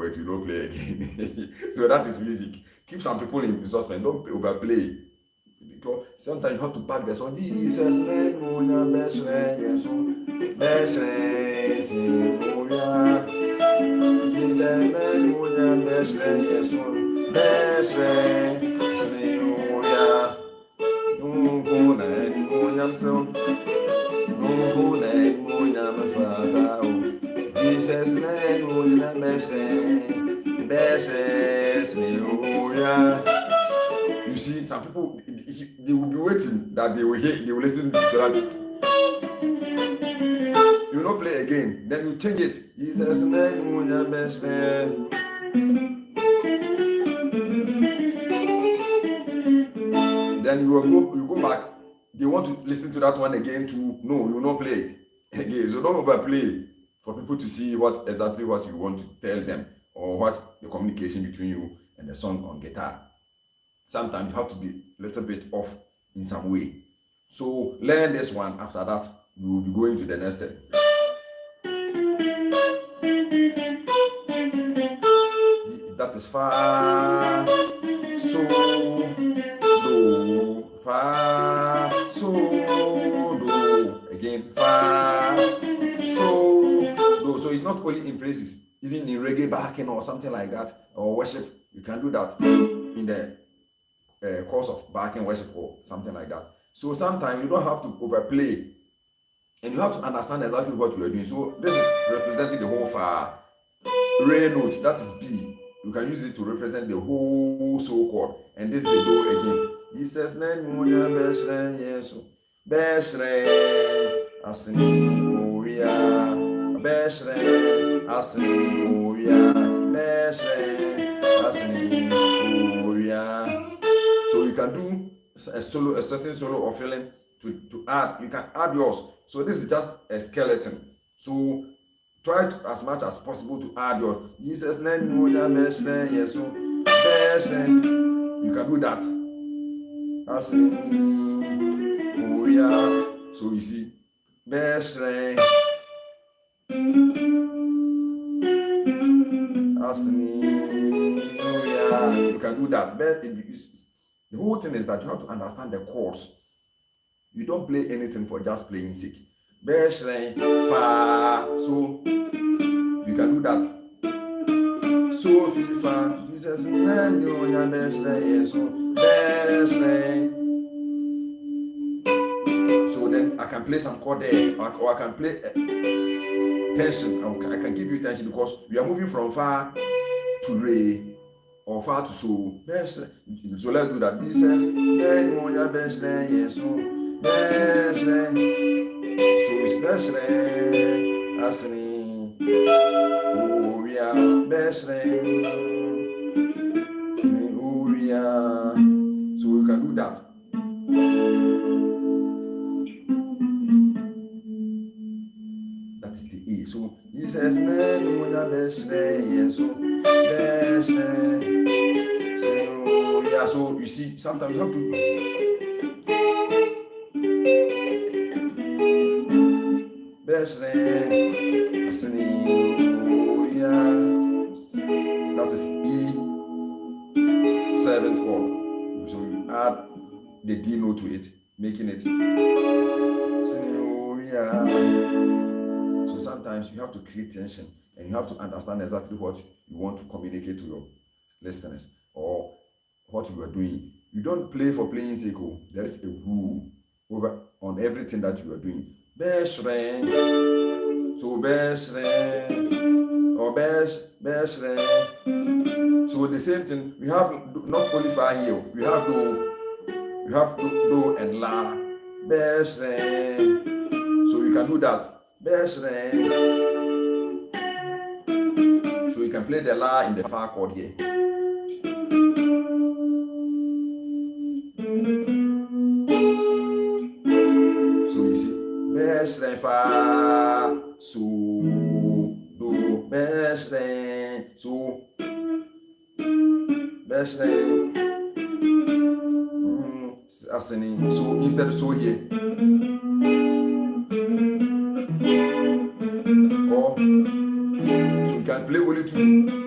work, you don't play again. So that is music. Keep some people in suspense. Don't overplay. Because sometimes you have to back the song. Jesus, name, best friend, yes, best friend, Jesus, name, best friend, yes, best friend, Jesus, you see, some people they will be waiting that they will listen to that. You will not play again, then you change it. Jesus, best friend. Then you go back. They want to listen to that one again too. No, you will not play it again. So don't overplay for people to see exactly what you want to tell them or what the communication between you and the song on guitar. Sometimes you have to be a little bit off in some way. So learn this one. After that, you will be going to the next step. That is fa, so, do, fa, so, do. Again, fa, so, do. So it's not only in praises, even in reggae backing or something like that, or worship, you can do that in the course of backing worship or something like that. So sometimes you don't have to overplay, and you have to understand exactly what you are doing. So this is representing the whole fa, re note, that is B. You can use it to represent the whole so chord, and this is the do again. He says, so you can do a certain solo or filling to add. You can add yours. So this is just a skeleton. So try as much as possible to add your Jesus name, yes, so you can do that. So you see, you can do that. But the whole thing is that you have to understand the chords. You don't play anything for just playing sake. Fa, so you can do that. So fa, Jesus, so then I can play some chord there, or I can play tension. I can give you tension because we are moving from fa to re or fa to so. So let's do that. Jesus, so it's best asini, oh yeah, best oh yeah. So we can do that. That is the A. So he says, so you see, sometimes you have to that is E7th chord. So you add the D note to it, making it. So sometimes you have to create tension, and you have to understand exactly what you want to communicate to your listeners or what you are doing. You don't play for playing sake. There is a rule over on everything that you are doing. Best friend, so best friend, or best friend. So the same thing. We have not only fa here. We have do and la. Best friend. So you can do that. Best friend. So you can play the la in the fa chord here. So you see, best friend fa, so do, best friend, so best friend. So instead of so here. Or so you can play only two.